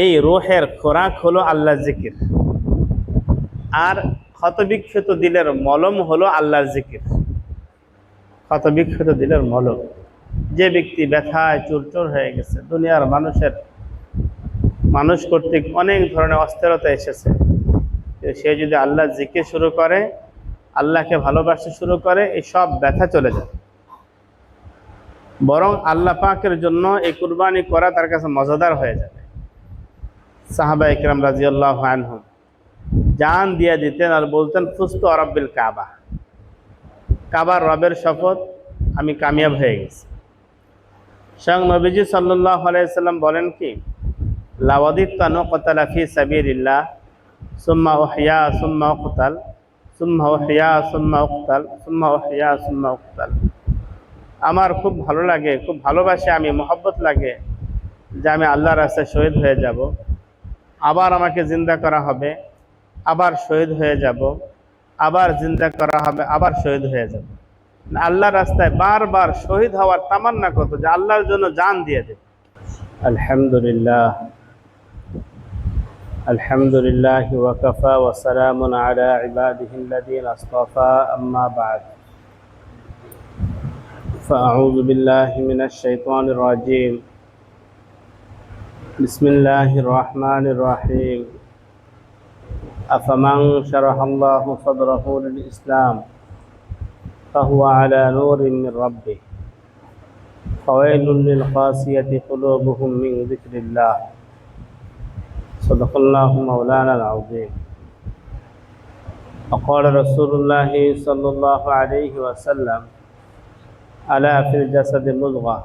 এই রুহের খোরাক হলো আল্লাহর জিকির, আর ক্ষতবিক্ষত দিলের মলম হলো আল্লাহর জিকির। ক্ষতবিক্ষত দিলের মলম, যে ব্যক্তি ব্যথায় চুরচুর হয়ে গেছে, দুনিয়ার মানুষ কর্তৃক অনেক ধরনের অস্থিরতা এসেছে, সে যদি আল্লাহর জিকির শুরু করে, আল্লাহকে ভালোবাসতে শুরু করে, এই সব ব্যথা চলে যায়। বরং আল্লাহ পাকের জন্য এই কুরবানি করা তার কাছে মজাদার হয়ে যাবে। সাহাবা ইকরাম রাদিয়াল্লাহু আনহুম জান দিয়ে দিতেন আর বলতেন, ফুস্তু রাব্বিল কাবা, কাবার রবের শপথ, আমি কামিয়াব হয়ে গেছি। স্বয়ং নবীজি সাল্লাল্লাহু আলাইহি সাল্লাম বলেন কি, লাওয়াদিতু আন উকতালা ফি সাবিলিল্লাহ সুম্মা উহইয়া সুম্মা উকতাল সুম্মা উহইয়া সুম্মা উকতাল সুম্মা উহইয়া সুম্মা উকতাল। আমার খুব ভালো লাগে, খুব ভালোবাসে, আমি মহব্বত লাগে যে আমি আল্লাহর রাস্তায় শহীদ হয়ে যাব, আবার আমাকে জিন্দা করা হবে, আবার শহীদ হয়ে যাব, আবার জিন্দা করা হবে, আবার শহীদ হয়ে যাব। আল্লাহর রাস্তায় বারবার শহীদ হওয়ার তামান্না কত, যে আল্লাহর জন্য জান দিয়ে দেব। আলহামদুলিল্লাহ, আলহামদুলিল্লাহ ওয়া কাফা ওয়া সালামুন আলা ইবাদিহিল্লাযীনা আসতাফা, আম্মা বা'দ। فأعوذ بالله من الشيطان الرجيم. بسم الله الرحمن الرحيم. أفمن شرح الله صدره للإسلام فهو على نور من ربه فويل للقاسية قلوبهم من ذكر الله. صدق الله مولانا العظيم. وقال رسول الله صلى الله عليه وسلم: ألا في الجسد مضغة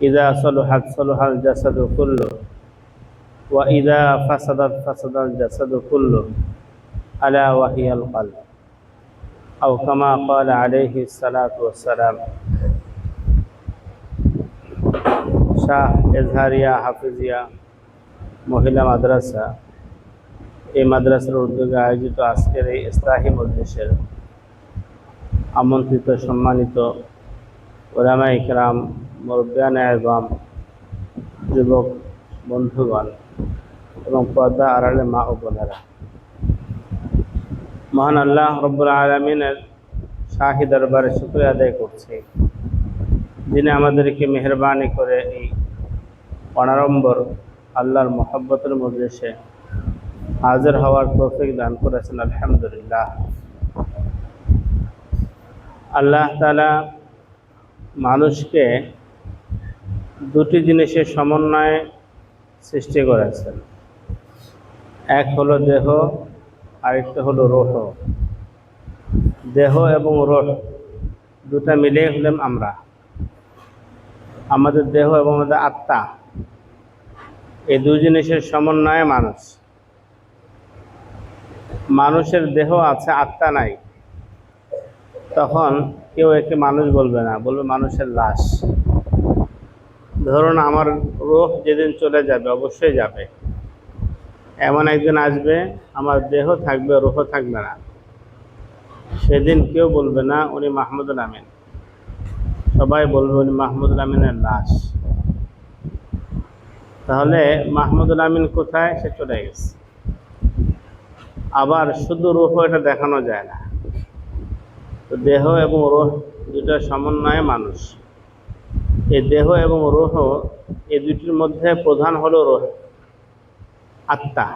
إذا صلحت صلح الجسد كله وإذا فسدت فسد الجسد كله ألا وهي القلب، أو كما قال عليه الصلاة والسلام. শাহ এজহারিয়া হাফিজিয়া মহিলা মাদ্রাসা, এই মাদ্রাসার উদ্যোগে আয়োজিত আজকের এই ইসলাহি মজলিসের আমন্ত্রিত সম্মানিত উলামা ইকরাম, মুরব্বিয়ানে আযম, যুবক বন্ধুগণ এবং পর্দা আড়ালে মা ও বোনেরা, মহান আল্লাহ রব্বুল আলামিনের শাহী দরবারে শুকরিয়া আদায় করছি, যিনি আমাদেরকে মেহেরবানি করে এই অনাড়ম্বর আল্লাহর মহব্বতের মজলিসে হাজির হওয়ার তৌফিক দান করেছেন। আলহামদুলিল্লাহ। আল্লাহ তাআলা মানুষকে দুটি জিনিসের সমন্বয়ে সৃষ্টি করেছেন, এক হলো দেহ, আরেকটা হলো রূহ। দেহ এবং রূহ দুটা মিলিয়ে হলাম আমরা। আমাদের দেহ এবং আমাদের আত্মা, এই দুই জিনিসের সমন্বয়ে মানুষ। মানুষের দেহ আছে, আত্মা নাই, তখন কেউ একে মানুষ বলবে না, বলবে মানুষের লাশ। ধরুন আমার রূহ যেদিন চলে যাবে, অবশ্যই যাবে, এমন একদিন আসবে আমার দেহ থাকবে, রূহ থাকবে না, সেদিন কেউ বলবে না উনি মাহমুদুল আমিন, সবাই বলবে উনি মাহমুদুল আমিনের লাশ। তাহলে মাহমুদুল আমিন কোথায়? সে চলে গেছে। আবার শুধু রূহ, এটা দেখানো যায় না। তো দেহ এবং রূহ দুটার সমন্বয়ে মানুষ। এই দেহ এবং রূহ, এই দুটির মধ্যে প্রধান হলো রূহ, আত্মা।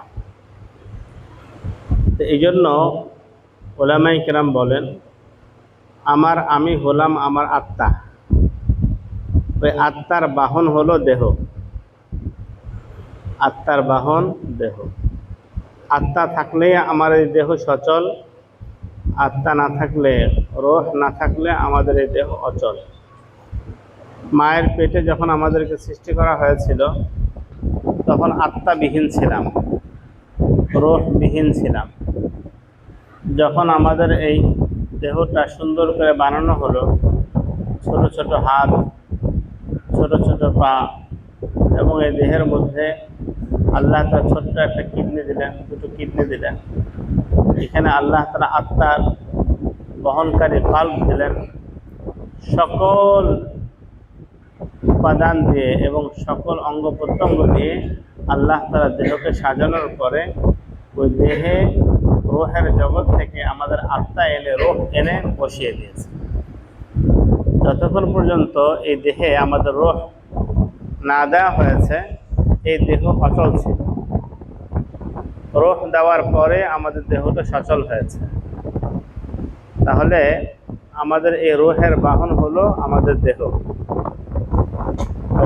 তো এই জন্য উলামায়ে কেরাম বলেন, আমি হলাম আমার আত্মা। ওই আত্মার বাহন হলো দেহ, আত্মার বাহন দেহ। আত্মা থাকলে আমার এই দেহ সচল, আত্মা না থাকলে, রূহ না থাকলে আমাদের এই দেহ অচল। মায়ের পেটে যখন আমাদেরকে সৃষ্টি করা হয়েছিল, তখন আত্মাবিহীন ছিলাম, রূহবিহীন ছিলাম। যখন আমাদের এই দেহটা সুন্দর করে বানানো হলো, ছোট ছোট হাত, ছোট ছোট পা, এবং এই দেহের মধ্যে আল্লাহ তাআলা ছোট্ট একটা কিডনি দিলেন, দুটো কিডনি দিলেন। এখানে আল্লাহ তাআলা আত্মার বহনকারী বাল্ব দিলেন। সকল উপাদান দিয়ে এবং সকল অঙ্গ প্রত্যঙ্গ দিয়ে আল্লাহ তাআলা দেহকে সাজানোর পরে ওই দেহে রোহের জগৎ থেকে আমাদের আত্মা এনে রোহ এনে বসিয়ে দিয়েছে। যতক্ষণ পর্যন্ত এই দেহে আমাদের রোহ না দেওয়া হয়েছে এই দেহ অচল ছিল। রোহ দেওয়ার পরে আমাদের দেহটা সচল হয়েছে। তাহলে আমাদের এই রোহের বাহন হলো আমাদের দেহ।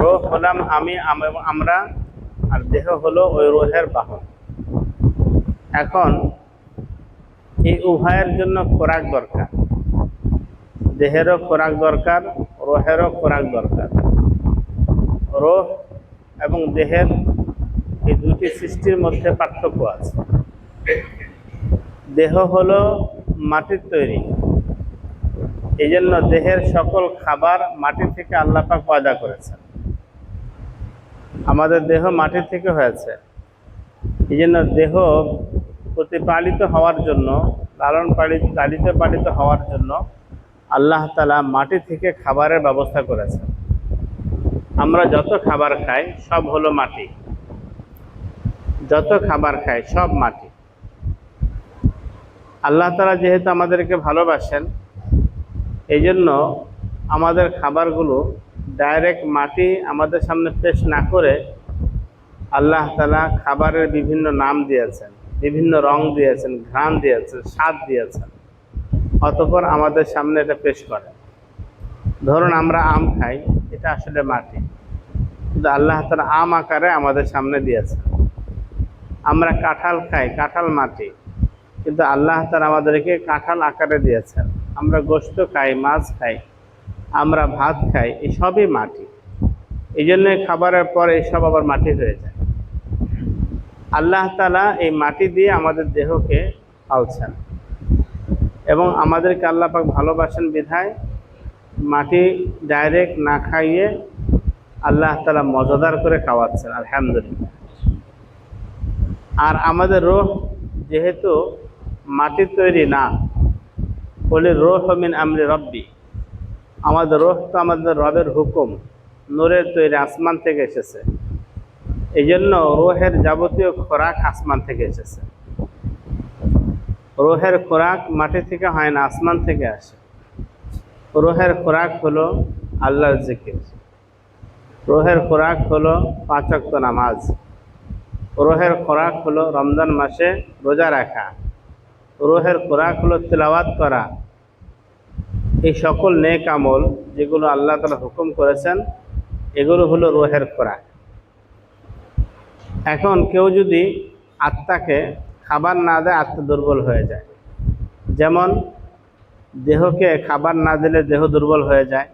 রোহ হলাম আমরা, আর দেহ হলো ওই রোহের বাহন। এখন এই উভয়ের জন্য খোরাক দরকার। দেহেরও খোরাক দরকার, রোহেরও খোরাক দরকার। রোহ এবং দেহের এই দুটি সৃষ্টির মধ্যে পার্থক্য আছে। দেহ হলো মাটির তৈরি, এই জন্য দেহের সকল খাবার মাটি থেকে আল্লাহ পাক পয়দা করেছেন। আমাদের দেহ মাটি থেকে হয়েছে, এই জন্য দেহ প্রতিপালিত হওয়ার জন্য, লালিত পালিত হওয়ার জন্য আল্লাহ তাআলা মাটি থেকে খাবারের ব্যবস্থা করেছেন। আমরা যত খাবার খাই সব হলো মাটি, যত খাবার খাই সব মাটি। আল্লাহ তাআলা যেহেতু আমাদেরকে ভালোবাসেন, এই জন্য আমাদের খাবারগুলো ডাইরেক্ট মাটি আমাদের সামনে পেশ না করে আল্লাহ তাআলা খাবারের বিভিন্ন নাম দিয়েছেন, বিভিন্ন রং দিয়েছেন, ঘ্রাণ দিয়েছেন, স্বাদ দিয়েছেন, অতঃপর আমাদের সামনে এটা পেশ করে। ধরুন আমরা আম খাই, এটা আসলে মাটি, কিন্তু আল্লাহ তাআলা আম আকারে আমাদের সামনে দিয়েছেন। আমরা কাঁঠাল খাই, কাঁঠাল মাটি, কিন্তু আল্লাহ তাআলা আমাদেরকে কাঁঠাল আকারে দিয়েছেন। আমরা গোশত খাই, মাছ খাই, আমরা ভাত খাই, এসবই মাটি। এই জন্য খাবারের পর এসব আবার মাটি হয়ে যায়। আল্লাহ তাআলা এই মাটি দিয়ে আমাদের দেহকে পালছেন এবং আমাদেরকে আল্লাহ পাক ভালোবাসেন বিধায় মাটি ডাইরেক্ট না খাইয়ে আল্লাহ তাআলা মজাদার করে খাওয়াচ্ছেন, আলহামদুলিল্লাহ। আর আমাদের রূহ যেহেতু মাটির তৈরি না, বলে রূহ মিন আমরি রব্বি, আমাদের রূহ তো আমাদের রবের হুকুম, নূরের তৈরি, আসমান থেকে এসেছে। এই জন্য রূহের যাবতীয় খোরাক আসমান থেকে এসেছে। রূহের খোরাক মাটি থেকে হয় না, আসমান থেকে আসে। রূহের খোরাক হলো আল্লাহর জিকির, রূহের খোরাক হলো 5 ওয়াক্ত নামাজ, রূহের খোরাক হলো রমজান মাসে রোজা রাখা, রূহের খোরাক হলো তিলাওয়াত করা। এই সকল নেক আমল যেগুলো আল্লাহ তাআলা হুকুম করেছেন, এগুলো হলো রূহের খোরাক। এখন কেউ যদি আত্মাকে খাবার না দেয়, আত্মা দুর্বল হয়ে যায়। যেমন দেহকে খাবার না দিলে দেহ দুর্বল হয়ে যায়।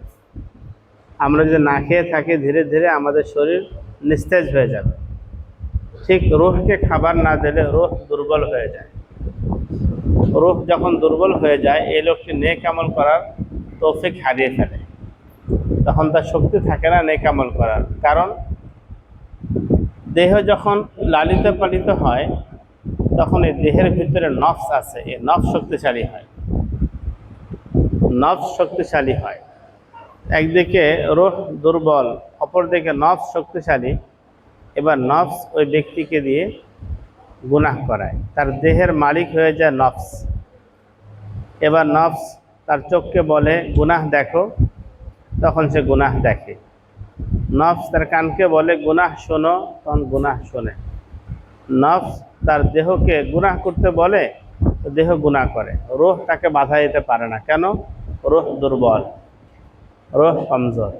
আমরা যদি না খেয়ে থাকি, ধীরে ধীরে আমাদের শরীর নিস্তেজ হয়ে যাবে। ঠিক রূহকে খাবার না দিলে রূহ দুর্বল হয়ে যায়। রূহ যখন দুর্বল হয়ে যায়, এই লোকটি নেক আমল করার তৌফিক হারিয়ে ফেলে। তখন তার শক্তি থাকে না নেক আমল করার। কারণ দেহ যখন লালিত পালিত হয়, তখন এই দেহের ভিতরে নফস আছে, এই নফস শক্তিশালী হয়, নফস শক্তিশালী হয়। একদিকে রূহ দুর্বল, অপরদিকে নফস শক্তিশালী। এবার নফস ওই ব্যক্তিকে দিয়ে গুনাহ করায়, তার দেহের মালিক হয়ে যায় নফস। এবার নফস তার চোখকে বলে গুনাহ দেখো, তখন সে গুনাহ দেখে। নফস তার কানকে বলে গুনাহ শোনো, তখন গুনাহ শোনে। নফস তার দেহকে গুনাহ করতে বলে, দেহ গুনাহ করে। রূহ তাকে বাধা দিতে পারে না। কেন? রূহ দুর্বল, রূহ কমজোর।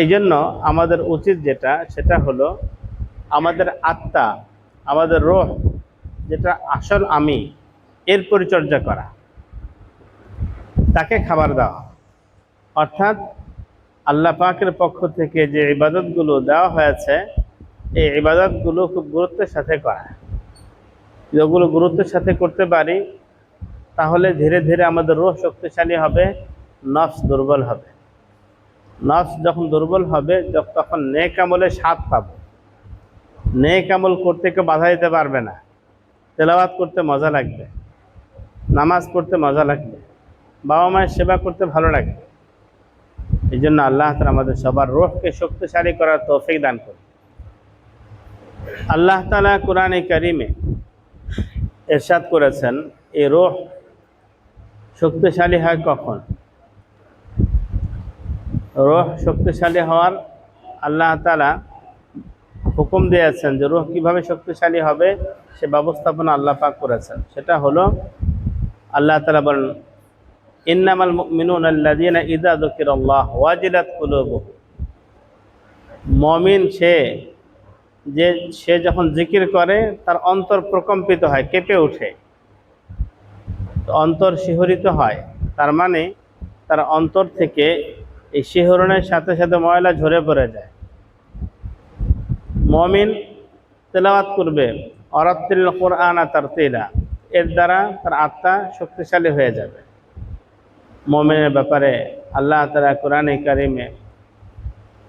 এই জন্য আমাদের উচিত যেটা, সেটা হলো আমাদের আত্মা, আমাদের রূহ, যেটা আসল আমি, এর পরিচর্যা করা, তাকে খাবার দেওয়া। অর্থাৎ আল্লাহ পাকের পক্ষ থেকে যে ইবাদতগুলো দেওয়া হয়েছে, এই ইবাদতগুলো খুব গুরুত্বের সাথে করা। যেগুলো গুরুত্বের সাথে করতে পারি, তাহলে ধীরে ধীরে আমাদের রূহ শক্তিশালী হবে, নফস দুর্বল হবে। নফস যখন দুর্বল হবে, তখন নেক আমলের স্বাদ পাবো। নেক আমল করতে কেউ বাধা দিতে পারবে না। তেলাওয়াত করতে মজা লাগবে, নামাজ পড়তে মজা লাগবে, বাবা মায়ের সেবা করতে ভালো লাগবে। এই জন্য আল্লাহ তাআলা আমাদের সবার রূহকে শক্তিশালী করার তৌফিক দান করুন। আল্লাহ তাআলা কোরআনে কারিমে ইরশাদ করেছেন, এই রূহ শক্তিশালী হয় কখন? রূহ শক্তিশালী হওয়ার আল্লাহ তাআলা হুকুম দিয়েছেন যে রূহ কিভাবে শক্তিশালী হবে সে ব্যবস্থাপনা আল্লাহ পাক করেছেন। সেটা হলো আল্লাহ তাআলা বলেন, ইন্নামাল মুমিনুনা আল্লাযীনা ইযা যুকিরাল্লাহ ওয়াজিলাত কুলুবুহুম। মুমিন সে যখন জিকির করে তার অন্তর প্রকম্পিত হয়, কেঁপে ওঠে, অন্তর শিহরিত হয়। তার মানে তার অন্তর থেকে এই শিহরণের সাথে সাথে ময়লা ঝরে পড়ে যায়। মুমিন তেলাওয়াত করবে, অরাত্তিল কুরআনা তারতিলা, এর দ্বারা তার আত্মা শক্তিশালী হয়ে যাবে। মুমিনের ব্যাপারে আল্লাহ তাআলা কোরআনে কারিমে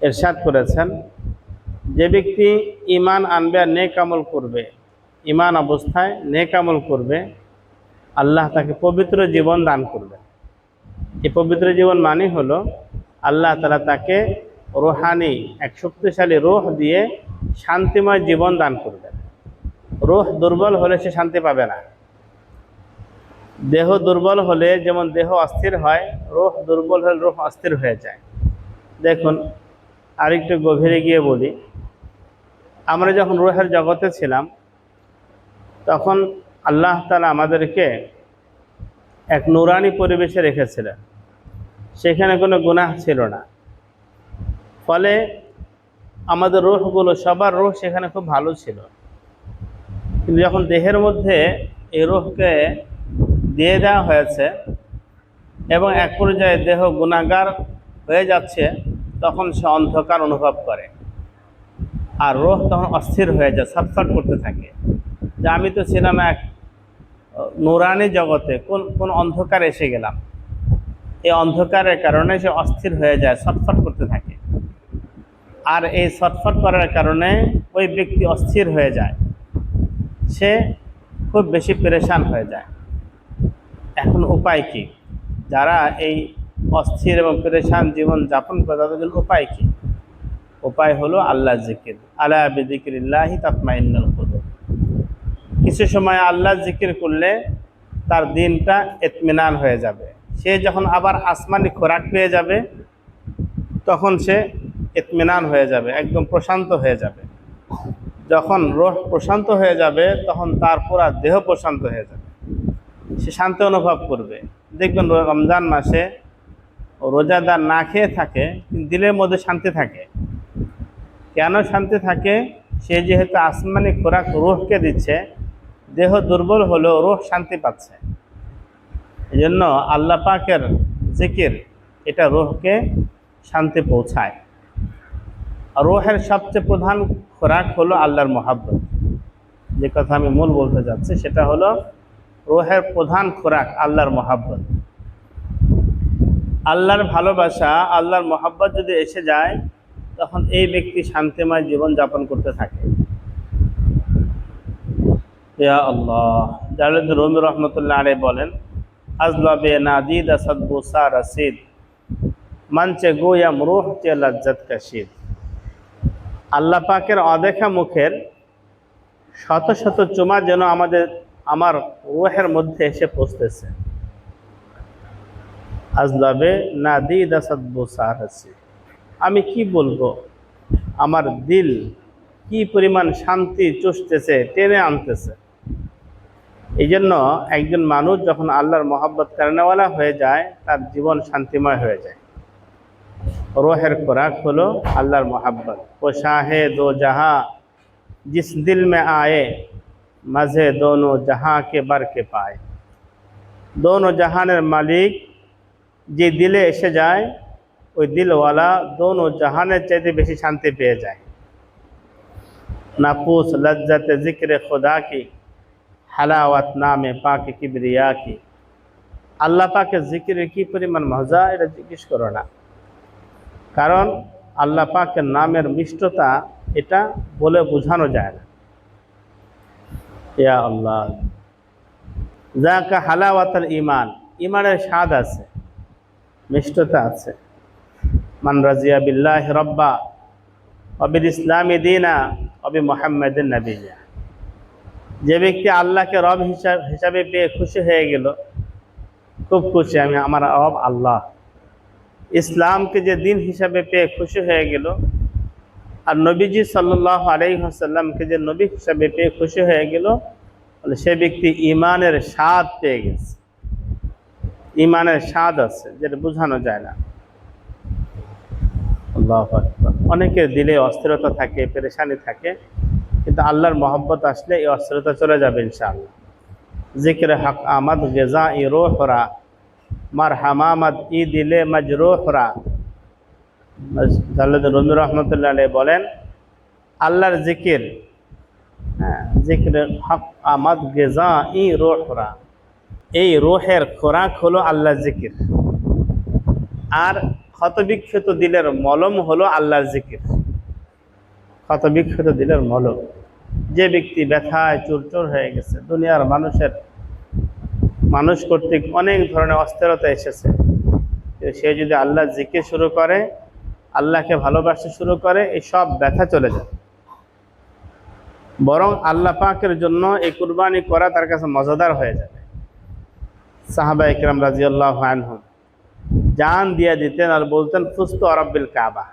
ইরশাদ করেছেন, যে ব্যক্তি ঈমান আনবে আর নেক আমল করবে, ঈমান অবস্থায় নেক আমল করবে, আল্লাহ তাকে পবিত্র জীবন দান করবে। এই পবিত্র জীবন মানে হলো আল্লাহ তাআলা তাকে রূহানি এক শক্তিশালী রূহ দিয়ে শান্তিময় জীবন দান করবেন। রূহ দুর্বল হলে সে শান্তি পাবে না। দেহ দুর্বল হলে যেমন দেহ অস্থির হয়, রূহ দুর্বল হলে রূহ অস্থির হয়ে যায়। দেখুন, আরেকটু গভীরে গিয়ে বলি, আমরা যখন রূহের জগতে ছিলাম তখন আল্লাহ তাআলা আমাদেরকে এক নুরানি পরিবেশে রেখেছিলেন। সেখানে কোনো গুনাহ ছিল না। ফলে আমাদের রূহগুলো, সবার রূহ সেখানে খুব ভালো ছিল। কিন্তু যখন দেহের মধ্যে এই রূহকে দিয়ে দেওয়া হয়েছে এবং এক পর্যায়ে দেহ গুনাহগার হয়ে যাচ্ছে, তখন সে অন্ধকার অনুভব করে আর রূহ তখন অস্থির হয়ে যায়, ছটফট করতে থাকে যে আমি তো ছিলাম এক নুরানি জগতে, কোন অন্ধকারে এসে গেলাম। এই অন্ধকারের কারণে সে অস্থির হয়ে যায়, ছটফট করতে থাকে। আর এই ছটফট করার কারণে ওই ব্যক্তি অস্থির হয়ে যায়, সে খুব বেশি পেরেশান হয়ে যায়। এখন উপায় কি? যারা এই অস্থির এবং পেরেশান জীবন যাপন করে তাদের জন্য উপায় কি? উপায় হলো আল্লাহ জিকির। আলা বিযিকরিল্লাহি তাতমাইন্নুল কুলুব। কিছু সময় আল্লাহ জিকির করলে তার দিনটা ইতমিনান হয়ে যাবে। সে যখন আবার আসমানি খোরাক পেয়ে যাবে তখন সে ইতমিনান হয়ে যাবে, একদম প্রশান্ত হয়ে যাবে। যখন রূহ প্রশান্ত হয়ে যাবে তখন তার পুরা দেহ প্রশান্ত হয়ে যাবে, সে শান্তি অনুভব করবে। দেখবেন রমজান মাসে রোজাদার না খেয়ে থাকে কিন্তু দিলের মধ্যে শান্তি থাকে। কেন শান্তি থাকে? সে যেহেতু আসমানি খোরাক রূহকে দিচ্ছে, দেহ দুর্বল হলেও রূহ শান্তি পাচ্ছে। এই জন্য আল্লাহ পাকের জিকির এটা রূহকে শান্তি পৌঁছায়। আর রূহের সবচেয়ে প্রধান খোরাক হলো আল্লাহর মহাব্বত। যে কথা আমি মূল বলতে যাচ্ছি সেটা হলো রূহের প্রধান খোরাক আল্লাহর মহাব্বত। আল্লাহর ভালোবাসা, আল্লাহর মহাব্বত যদি এসে যায় তখন এই ব্যক্তি শান্তিময় জীবন যাপন করতে থাকে। ইয়া আল্লাহ, জালাল রুমি রহমতুল্লাহ আলাইহি বলেন, আজলাবে নাদিদ আসাদ বুসা রসিদ মঞ্চে গোয়াম রূহ চে লজ্জত কাশিদ। আল্লাহ পাকের অদেখা মুখের শত শত চুমা যেন আমার রূহের মধ্যে এসে পৌঁছতেছে। আজলাবে নাদিদ আসাদ বুসা রসিদ, আমি কি বলবো, আমার দিল কি পরিমাণ শান্তি চুষতেছে, টেনে আনতেছে। এই জন্য একজন মানুষ যখন আল্লাহর মহাব্বত কারণেওয়ালা হয়ে যায় তার জীবন শান্তিময় হয়ে যায়। রূহের খোরাক হলো আল্লাহর মহাব্বত। ও শাহে দো জাহা জিস দিল মে আয়ে মজে দোনো জাহা কে বার কে পায়। দোনো জাহানের মালিক যে দিলে এসে যায়, ওই দিলওয়ালা দোনো জাহানের চাইতে বেশি শান্তি পেয়ে যায়। নাপুস লজ্জতে জিক্রে খুদা কি, হালাওয়াত নামে পাকে কিবরিয়া কি। আল্লাহ পাকে জিকিরের কি পরিমাণ মজা, এটা জিজ্ঞেস করো না। কারণ আল্লাহ পাকের নামের মিষ্টতা এটা বলে বোঝানো যায় না। ইয়া আল্লাহ, যাকা হালাওয়াতুল ঈমান, ঈমানের স্বাদ আছে, মিষ্টতা আছে। মান রাজিয়া বিল্লাহি রাব্বা অবিল ইসলামী দিনা অবি মোহাম্মদিন নবিয়া। যে ব্যক্তি আল্লাহকে রব হিসাবে পেয়ে খুশি হয়ে গেল, খুব খুশি, আমি আমার রব আল্লাহ, ইসলামকে যে দিন হিসাবে পেয়ে খুশি হয়ে গেল, আর নবীজি সাল্লাল্লাহু আলাইহি ওয়াসাল্লামকে যে নবী হিসাবে পেয়ে খুশি হয়ে গেল, তাহলে সে ব্যক্তি ইমানের স্বাদ পেয়ে গেছে। ইমানের স্বাদ আছে, যেটা বোঝানো যায় না। আল্লাহু আকবার। অনেকের দিলে অস্থিরতা থাকে, পেরেশানি থাকে, কিন্তু আল্লাহর মহব্বত আসলে এই অস্থিরতা চলে যাবে ইনশাআল্লাহ। জিক্রে হক আমাদ গেজা ই রোহরা মার হামামাদ ই দিলে মজরুহরা। জাল্লাদ রুমি রহমতুল্লাহ আলাইহি বলেন, আল্লাহর জিকির, জিক্রে হক আমাদ গেজা ই রোহরা, এই রোহের খোরাক হলো আল্লাহর জিকির, আর ক্ষতবিক্ষত দিলের মলম হলো আল্লাহর জিকির। ক্ষতবিক্ষত দিলের মলম। যে ব্যক্তি ব্যথায় চুরচুর হয়ে গেছে, দুনিয়ার মানুষ কর্তৃক অনেক ধরনের অস্থিরতা এসেছে, সে যদি আল্লাহর জিকির শুরু করে, আল্লাহকে ভালোবাসতে শুরু করে, এই সব ব্যথা চলে যায়। বরং আল্লাহ পাকের জন্য এই কুরবানি করা তার কাছে মজাদার হয়ে যাবে। সাহাবা ইকরাম রাদিয়াল্লাহু আনহুম জান দিয়ে দিতেন আর বলতেন, ফুস্তু রাব্বিল কাবা,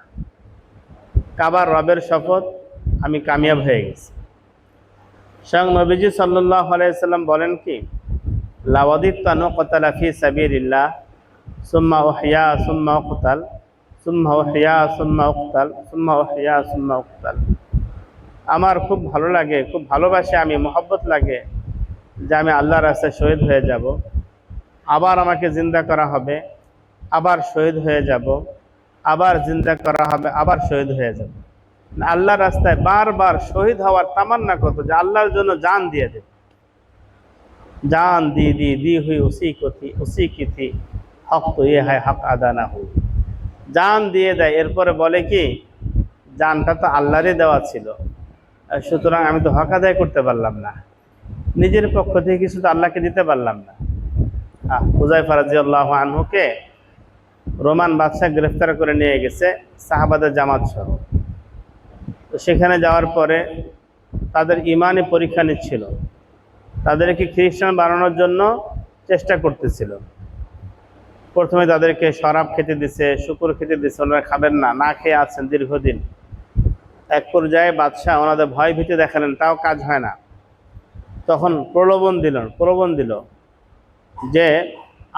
কাবার রবের শপথ, আমি কামিয়াব হয়ে গেছি। স্বয়ং নবীজি সাল্লাল্লাহু আলাইহি সাল্লাম বলেন কি, লাওয়াদিতু আন উকতালা ফি সাবিলিল্লাহ সুম্মা উহইয়া সুম্মা উকতাল সুম্মা উহইয়া সুম্মা উকতাল সুম্মা উহইয়া সুম্মা উকতাল। আমার খুব ভালো লাগে, খুব ভালোবাসে, আমি মহব্বত লাগে যে আমি আল্লাহর রাস্তায় শহীদ হয়ে যাব, আবার আমাকে জিন্দা করা হবে, আবার শহীদ হয়ে যাব, আবার জিন্দা করা হবে, আবার শহীদ হয়ে যাব। আল্লাহর রাস্তায় বারবার শহীদ হওয়ার তামান্না কত, যে আল্লাহর জন্য জান দিয়ে দেব। জান দি হুই উসি কি থি হক তো ইয়ে হয় হক আদা না হুই। জান দিয়ে দেয়, এরপরে বলে কি, জানটা তো আল্লাহরই দেওয়া ছিল, সুতরাং আমি তো হক আদায় করতে পারলাম না, নিজের পক্ষ থেকে কিছু তো আল্লাহকে দিতে পারলাম না। হুযায়ফা রাদিয়াল্লাহু আনহুকে রোমান বাদশাহ গ্রেফতার করে নিয়ে গেছে সাহাবাদের জামাত সহ। তো সেখানে যাওয়ার পরে তাদের ইমানি পরীক্ষা নিচ্ছিল, তাদেরকে খ্রিস্টান বানানোর জন্য চেষ্টা করতেছিল। প্রথমে তাদেরকে শরাব খেতে দিছে, শুকর খেতে দিছে, ওনারা খাবেন না, না খেয়ে আছেন দীর্ঘদিন। এক পর্যায়ে বাদশাহ ওনাদের ভয় ভীতি দেখালেন, তাও কাজ হয় না। তখন প্রলোভন দিল যে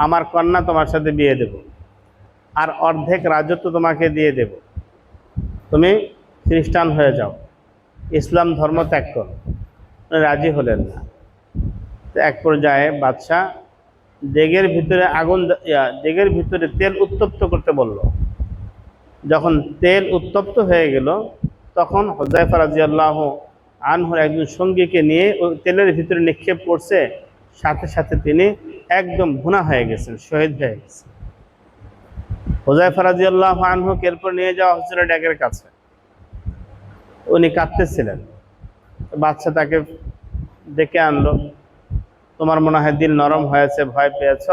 আমার কন্যা তোমার সাথে বিয়ে দেব, আর অর্ধেক রাজত্ব তোমাকে দিয়ে দেব, তুমি খ্রিস্টান হয়ে যাও, ইসলাম ধর্ম ত্যাগ করো। রাজি হলেন না। তো এক পর্যায়ে বাদশাহ দেগের ভিতরে তেল উত্তপ্ত করতে বলল। যখন তেল উত্তপ্ত হয়ে গেল, তখন হুযায়ফা রাদিয়াল্লাহু আনহুর একজন সঙ্গীকে নিয়ে ওই তেলের ভিতরে নিক্ষেপ করছে, সাথে সাথে তিনি একদম ভুনা হয়ে গেছেন, শহীদ হয়ে গেছেন। হুযায়ফা রাদিয়াল্লাহু আনহুকে এরপর নিয়ে যাওয়া হচ্ছিল ড্যাগের কাছে, উনি কাঁদতেছিলেন। বাদশাহ তাকে ডেকে আনলো, তোমার মনে হয় দিল নরম হয়েছে, ভয় পেয়েছ,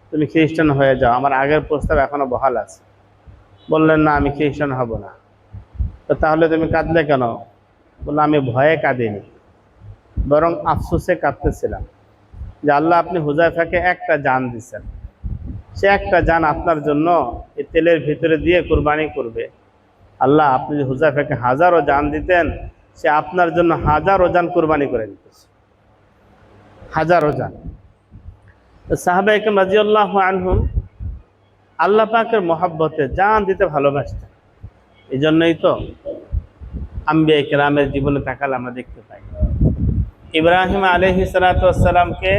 তুমি খ্রিস্টান হয়ে যাও, আমার আগের প্রস্তাব এখনো বহাল আছে। বললেন, না, আমি খ্রিস্টান হব না। তো তাহলে তুমি কাঁদলে কেন? বললো, আমি ভয়ে কাঁদিনি, বরং আফসোসে কাঁদতেছিলাম যে আল্লাহ, আপনি হুযায়ফাকে একটা জান দিচ্ছেন, সে একটা জান আপনার জন্য এই তেলের ভিতরে দিয়ে কুরবানি করবে। আল্লাহ, আপনি যদি হুযায়ফাকে হাজারো জান দিতেন, সে আপনার জন্য হাজারো জান কুরবানি করে দিতেছে, হাজারো জান। সাহাবা ইকরাম রাদিয়াল্লাহু আনহুম আল্লাহ পাকের মহব্বতে জান দিতে ভালোবাসতেন। এই জন্যই তো আম্বিয়া ইকরামের জীবনে তাকালে আমরা দেখতে পাই, ইব্রাহিম আলাইহিস সালাতু ওয়াস সালামকে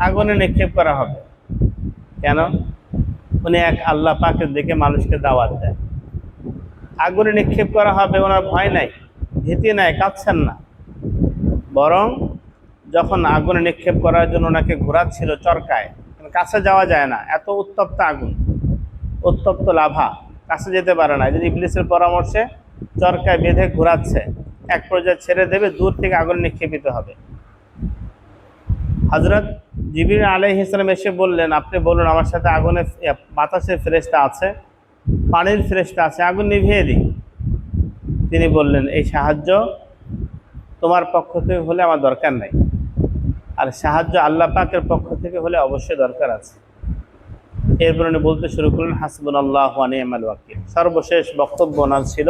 আগুনে নিক্ষেপ করা হবে কেন? উনি এক আল্লাহ পাকের দিকে মানুষকে দাওয়াত দেন। আগুনে নিক্ষেপ করা হবে, ওনার ভয় নাই, ভীতি নাই, কাঁদছেন না, বরং যখন আগুনে নিক্ষেপ করার জন্য ওনাকে ঘোরাচ্ছিল চরকায়, কাছে যাওয়া যায় না, এত উত্তপ্ত আগুন, উত্তপ্ত লাভা, কাছে যেতে পারে না। যদি ইবলিসের পরামর্শে চরকায় বেঁধে ঘোরাচ্ছে, এক পর্যায়ে ছেড়ে দেবে, দূর থেকে আগুন নিক্ষেপিত হবে। হযরত জিবরিল আলাইহিস সালাম এসে বললেন, আপনি বলুন, আমার সাথে আগুনে বাতাসের ফেরেশতা আছে, পানির ফেরেশতা আছে, আগুন নিভিয়ে দিই। তিনি বললেন, এই সাহায্য তোমার পক্ষ থেকে হলে আমার দরকার নাই, আর সাহায্য আল্লাহ পাকের পক্ষ থেকে হলে অবশ্যই দরকার আছে। এরপর উনি বলতে শুরু করলেন, হাসবুনাল্লাহু ওয়া নি'মাল ওয়াকিল। সর্বশেষ বক্তব্য ওনার ছিল,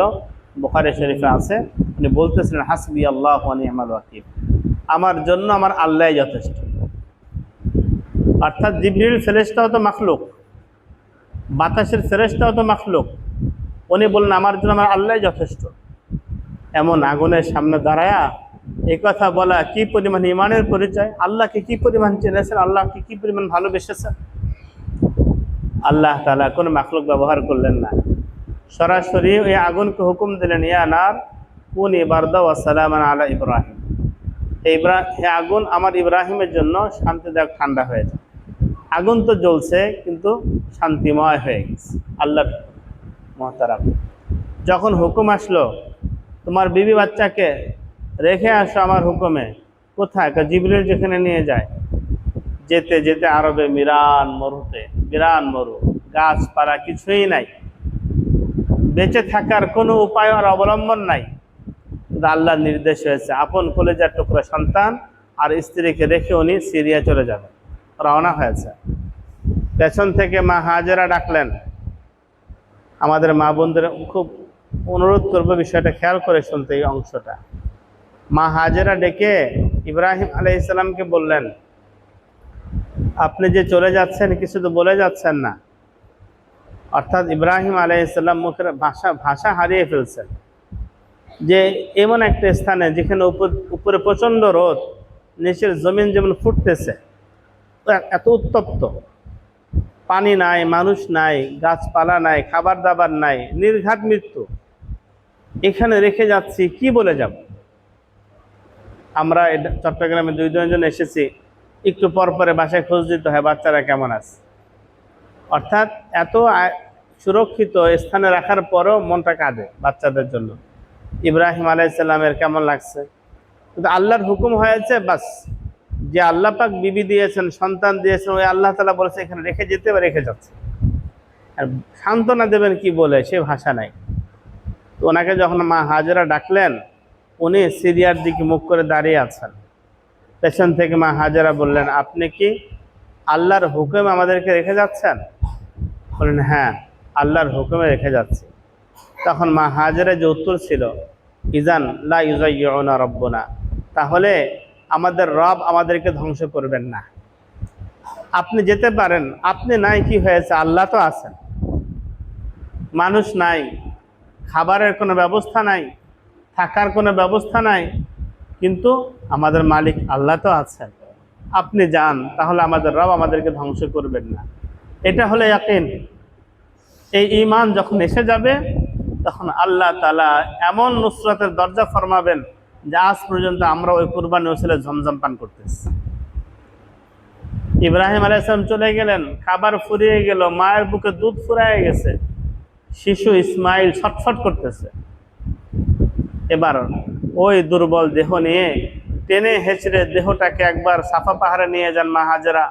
বুখারী শরীফে আছে, উনি বলতেছিলেন, হাসবি আল্লাহু ওয়া নি'মাল ওয়াকিল, আমার জন্য আমার আল্লাহই যথেষ্ট। অর্থাৎ জিবরিল ফেরেশতাও তো মাখলুক, বাতাসের ফেরেশতাও তো মাখলুক, উনি বললেন আমার জন্য আমার আল্লাহই যথেষ্ট। এমন আগুনের সামনে দাঁড়ায়া এই কথা বলা কি পরিমাণ ইমানের পরিচয়! আল্লাহকে কি পরিমাণ চেনেছেন, আল্লাহকে কি পরিমাণ ভালোবেসেছেন। আল্লাহ তাআলা কোনো মাখলুক ব্যবহার করলেন না, সরাসরি ওই আগুনকে হুকুম দিলেন, ইয়া নার কুনি বারদা ওয়া সালামান আলা ইব্রাহিম, হে আগুন আমার ইব্রাহিমের জন্য শান্তিদায়ক ঠান্ডা হয়ে যায়। আগুন তো জ্বলছে কিন্তু শান্তিময় হয়ে গেছে। আল্লাহ মুহতারাম, যখন হুকুম আসলো তোমার বিবি বাচ্চাকে রেখে আসো আমার হুকুমে, কোথায়? জিবরিল যেখানে নিয়ে যায়। যেতে যেতে আরবে মিরান মরুতে, বিরান মরু, গাছপালা কিছুই নাই, বেঁচে থাকার কোনো উপায় আর অবলম্বন নাই। কিন্তু আল্লাহর নির্দেশ হয়েছে, আপন কলেজার টুকরা সন্তান আর স্ত্রীকে রেখে উনি সিরিয়া চলে যাবেন। রওনা হয়েছে। পেছন থেকে মা হাজেরা ডাকলেন। আমাদের মা বোনদের খুব অনুরোধ করবো বিষয়টা খেয়াল করে শুনতে, এই অংশটা। মা হাজেরা ডেকে ইব্রাহিম আলাইহিস সালামকে বললেন, আপনি যে চলে যাচ্ছেন কিছু তো বলে যাচ্ছেন না। অর্থাৎ ইব্রাহিম আলাইহিস সালাম মুখের ভাষা হারিয়ে ফেলছেন, যে এমন একটা স্থানে যেখানে উপরে প্রচণ্ড রোদ, নিচের জমিন যেমন ফুটতেছে, এত উত্তপ্ত, পানি নাই, মানুষ নাই, গাছপালা নাই, খাবার দাবার নাই, নির্ঘাত মৃত্যু, এখানে রেখে যাচ্ছি, কি বলে যাব? আমরা চট্টগ্রামে 2 জন এসেছি, একটু পর পরে বাসায় খোঁজ দিতে হয় বাচ্চারা কেমন আছে। অর্থাৎ এত সুরক্ষিত স্থানে রাখার পরও মনটা কাঁদে বাচ্চাদের জন্য। ইব্রাহিম আলাইহিস সালামের কেমন লাগছে, কিন্তু আল্লাহর হুকুম হয়েছে, বাস, যে আল্লাহ পাক বিবি দিয়েছেন, সন্তান দিয়েছেন, ওই আল্লাহ তাআলা বলেছে এখানে রেখে যেতে, বা রেখে যাচ্ছে। আর সান্ত্বনা দেবেন কি বলে সে ভাষা নাই। তো ওনাকে যখন মা হাজেরা ডাকলেন, উনি সিরিয়ার দিকে মুখ করে দাঁড়িয়ে আছেন। পেছন থেকে মা হাজেরা বললেন, আপনি কি আল্লাহর হুকুমে আমাদেরকে রেখে যাচ্ছেন? বললেন, হ্যাঁ, আল্লাহর হুকুমে রেখে যাচ্ছি। তখন মা হাজেরা যে উত্তর ছিল, ইজান লা ইউযায়্যুনা রাব্বুনা, তাহলে আমাদের রব আমাদেরকে ধ্বংস করবেন না। আপনি যেতে পারেন, আপনি নাই কি হয়েছে, আল্লাহ তো আছেন। মানুষ নাই, খাবারের কোনো ব্যবস্থা নাই, থাকার কোনো ব্যবস্থা নাই, কিন্তু আমাদের মালিক আল্লাহ তো আছেন। আপনি যান, তাহলে আমাদের রব আমাদেরকে ধ্বংস করবেন না। এটা হলো ইয়াকিন। এই ঈমান যখন এসে যাবে, তখন আল্লাহ তাআলা এমন নুসরাতের দরজা ফরমাবেন যে আজ পর্যন্ত আমরা ওই কুরবানি ওসিলা ঝমঝম পান করতেছি। ইব্রাহিম আলাইহিস সালাম চলে গেলেন, খাবার ফুরিয়ে গেল, মায়ের বুকে দুধ ফুরায় গেছে, শিশু ইসমাইল ছটফট করতেছে। এবার ওই দুর্বল দেহ নিয়ে টেনে হেঁচড়ে দেহটাকে একবার সাফা পাহাড়ে নিয়ে যান মা হাজেরা।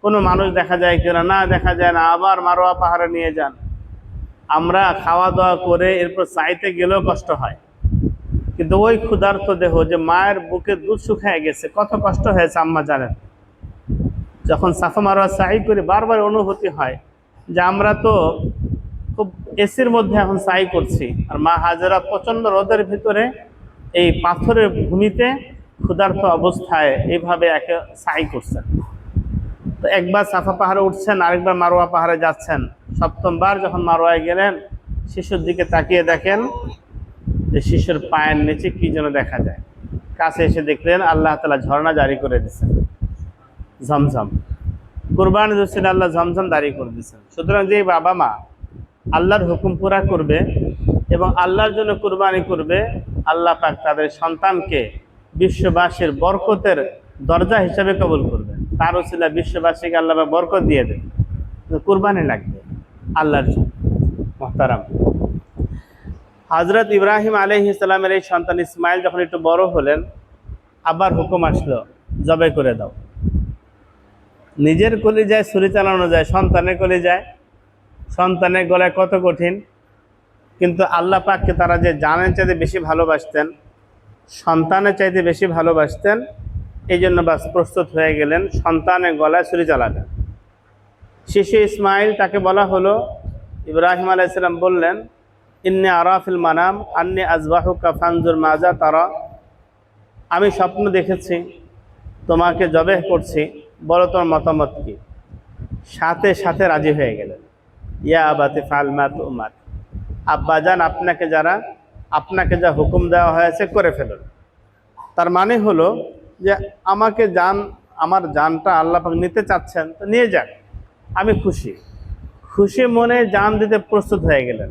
কোনো মানুষ দেখা যায় কিনা, না দেখা যায় না, আবার মারোয়া পাহাড়ে নিয়ে যান। আমরা খাওয়া দাওয়া করে এরপর চাইতে গেলেও কষ্ট হয়, কিন্তু ওই ক্ষুধার্ত দেহ, যে মায়ের বুকে দুধ শুকায় গেছে, কত কষ্ট হয়েছে আম্মা জানেন। যখন সাফা মারোয়া সাই করি বারবার অনুভূতি হয় যে আমরা তো খুব এসির মধ্যে এখন সাই করছি, আর মা হাজেরা প্রচণ্ড রোদের ভিতরে এই পাথরের ভূমিতে ক্ষুধার্ত অবস্থায় এইভাবে একে সাই করছেন। তো একবার সাফা পাহাড়ে উঠছেন, আরেকবার মারোয়া পাহাড়ে যাচ্ছেন। সপ্তমবার যখন মারোয়ায় গেলেন, শিশুর দিকে তাকিয়ে দেখেন যে শিশুর পায়ের নিচে কি যেন দেখা যায়। কাছে এসে দেখলেন আল্লাহ তাআলা ঝর্ণা জারি করে দিচ্ছেন, ঝমঝম। কুরবানি দিচ্ছেন আল্লাহ, ঝমঝম জারি করে দিচ্ছেন। সুতরাং যে বাবা মা আল্লাহর হুকুম পুরা করবে এবং আল্লাহর জন্য কুরবানি করবে, আল্লাহ পাক তাদের সন্তানকে বিশ্ববাসীর বরকতের দরজা হিসাবে কবুল করবে। তার ওসিলা বিশ্ববাসীকে আল্লাহ পাক বরকত দিয়ে দেবে। কুরবানি লাগবে আল্লাহর জন্য। মুহতারাম, হযরত ইব্রাহিম আলাইহিস সালামের এই সন্তান ইসমাইল যখন একটু বড় হলেন, আবার হুকুম আসলো, জবাই করে দাও। নিজের কলিজায় ছুরি চালানো যায়, সন্তানের কলিজায়, সন্তানের গলায় কত কঠিন। কিন্তু আল্লাহ পাককে তারা যে জানের চাইতে বেশি ভালোবাসতেন, সন্তানের চাইতে বেশি ভালোবাসতেন, এই জন্য বাস প্রস্তুত হয়ে গেলেন সন্তানের গলায় ছুরি চালাবেন। শিশু ইসমাইল, তাকে বলা হলো, ইব্রাহিম আলাইহিস সালাম বললেন, ইন্নী আরাফিল মানাম আন্নী আযবাহুকা ফানজুর মাজা তারা, আমি স্বপ্ন দেখেছি তোমাকে জবেহ করছি, বলো তোমার মতামত কি। সাথে সাথে রাজি হয়ে গেলেন। ইয়া আবাতি ফাল মা তুমার, আব্বাজান আপনাকে যা হুকুম দেওয়া হয়েছে করে ফেলুন। তার মানে হলো যে আমার জানটা আল্লাহ পাক নিতে চাচ্ছেন, তো নিয়ে যাক, আমি খুশি। খুশি মনে জান দিতে প্রস্তুত হয়ে গেলেন।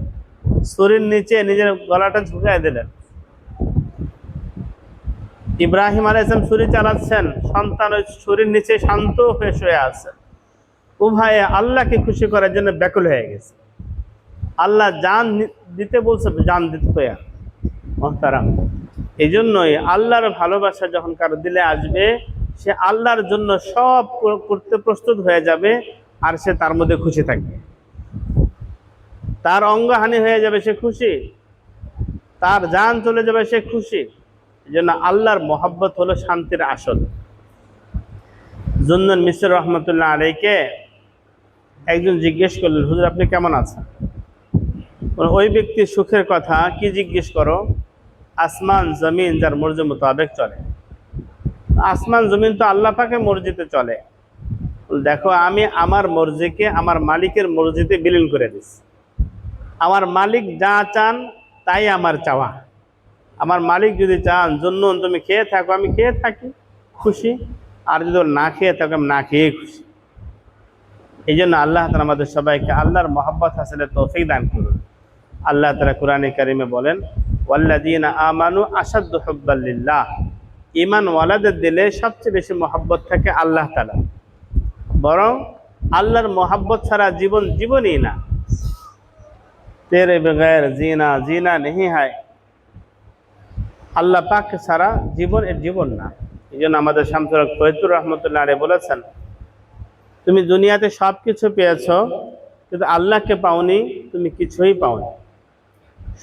ছুরির নিচে নিজের গলাটা ঝুঁকায় দিলেন। ইব্রাহিম আলাইহিস সালাম ছুরি চালাচ্ছেন, সন্তান ওই ছুরির নিচে শান্ত হয়ে শুয়ে আছে। উভয়ে আল্লাহকে খুশি করার জন্য ব্যাকুল হয়ে গেছে। আল্লাহ জান দিতে বলছে, জান দিতে তৈরি মহতারাম। এই জন্যই আল্লাহর ভালোবাসা যখন কারো দিলে আসবে, সে আল্লাহর জন্য সব করতে প্রস্তুত হয়ে যাবে, আর সে তার মধ্যে খুশি থাকবে। তার অঙ্গহানি হয়ে যাবে, সে খুশি। তার জান চলে যাবে, সে খুশি। এই জন্য আল্লাহর মহব্বত হলো শান্তির আসল। জুন্নুন মিসর রহমতুল্লাহ আলাইকে একজন জিজ্ঞেস করলেন, হুজুর আপনি কেমন আছেন? ওই ব্যক্তির সুখের কথা কি জিজ্ঞেস করো? আসমান জমিন যার মর্জি মোতাবেক চলে। আসমান জমিন তো আল্লাহ পাকের মর্জিতে চলে। দেখো, আমি আমার মর্জিকে আমার মালিকের মর্জিতে বিলীন করে দিচ্ছি। আমার মালিক যা চান তাই আমার চাওয়া। আমার মালিক যদি চান জুন্নুন তুমি খেয়ে থাকো, আমি খেয়ে থাকি, খুশি। আর যদি না খেয়ে থাকো, আমি না খেয়ে খুশি। এই জন্য আল্লাহ তাআলা আমাদের সবাইকে আল্লাহর মহব্বত হাসিলের তৌফিক দান করুন। আল্লাহ তাআলা কোরআনে কারিমে বলেন, ওয়াল্লাযীনা আমানু আশাদ্দু হুব্বাল লিল্লাহ, ঈমানওয়ালাদের দিলে সবচেয়ে বেশি মহব্বত থাকে আল্লাহ তাআলা। বরং আল্লাহর মহব্বত ছাড়া জীবনই না। তেরে বগैर জিনা নেহি হয়, আল্লাহ পাক ছাড়া জীবন না। এই জন্য আমাদের শামসুল হক ফরিদপুর রহমতুল্লাহ আলাইহি বলেছেন, তুমি দুনিয়াতে সব কিছু পেয়েছ, কিন্তু আল্লাহকে পাওনি, তুমি কিছুই পাওনি।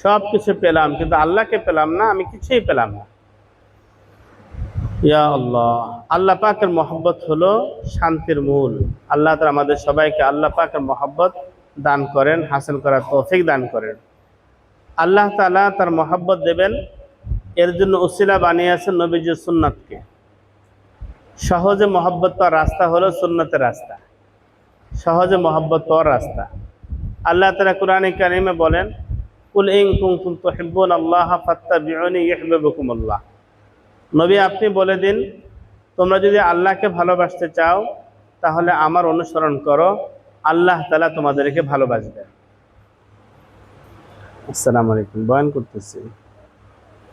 সব কিছু পেলাম কিন্তু আল্লাহকে পেলাম না, আমি কিছুই পেলাম না। ইয়া আল্লাহ, আল্লাহ পাকের মহব্বত হলো শান্তির মূল। আল্লাহ তাআলা আমাদের সবাইকে আল্লাহ পাকের মহব্বত দান করেন, হাসিল করার তৌফিক দান করেন। আল্লাহ তাআলা তার মহব্বত দেবেন, এর জন্য উসিলা বানিয়েছেন নবীজির সুন্নাতকে। সহজে মহব্বত পাওয়ার রাস্তা হলো সুন্নতের রাস্তা। সহজে মহব্বত পাওয়ার রাস্তা আল্লাহ তাআলা কোরআনে কারিমে বলেন, কুল ইন কুনতুম তুহিব্বুনাল্লাহ ফাত্তাবিউনি ইউহিব্বুকুমুল্লাহ। নবী আপনি বলে দিন, তোমরা যদি আল্লাহকে ভালোবাসতে চাও তাহলে আমার অনুসরণ করো, আল্লাহ তাআলা তোমাদেরকে ভালোবাসবেন। আসসালামু আলাইকুম। বয়ান করতেছি।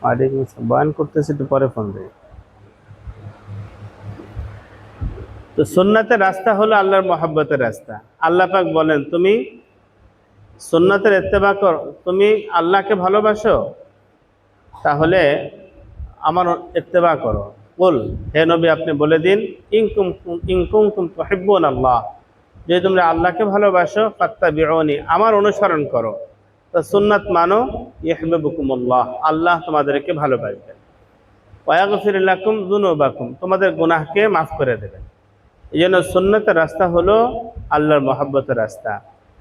ওয়ালাইকুম আসসালাম। বয়ান করতেছি, একটু পরে ফোন দেই। তো সুন্নাতের রাস্তা হলো আল্লাহর মহব্বতের রাস্তা। আল্লাহ পাক বলেন, তুমি সুন্নাতের ইত্তেবা করো, তুমি আল্লাহকে ভালোবাসো, তাহলে আমার ইত্তেবা করো। বল, হে নবী আপনি বলে দিন, ইন কুনতুম তুহিব্বুনাল্লাহ, যদি তোমরা আল্লাহকে ভালোবাসো, ফাত্তাবিউনি, আমার অনুসরণ করো। তো সুন্নাত মানো, ইউহিব্বুকুমুল্লাহ, আল্লাহ তোমাদেরকে ভালোবাসবেন। ওয়া ইয়াগফির লাকুম যুনুবাকুম, তোমাদের গুনাহকে মাফ করে দেবেন। এই জন্য সুন্নতের রাস্তা হলো আল্লাহর মহব্বতের রাস্তা।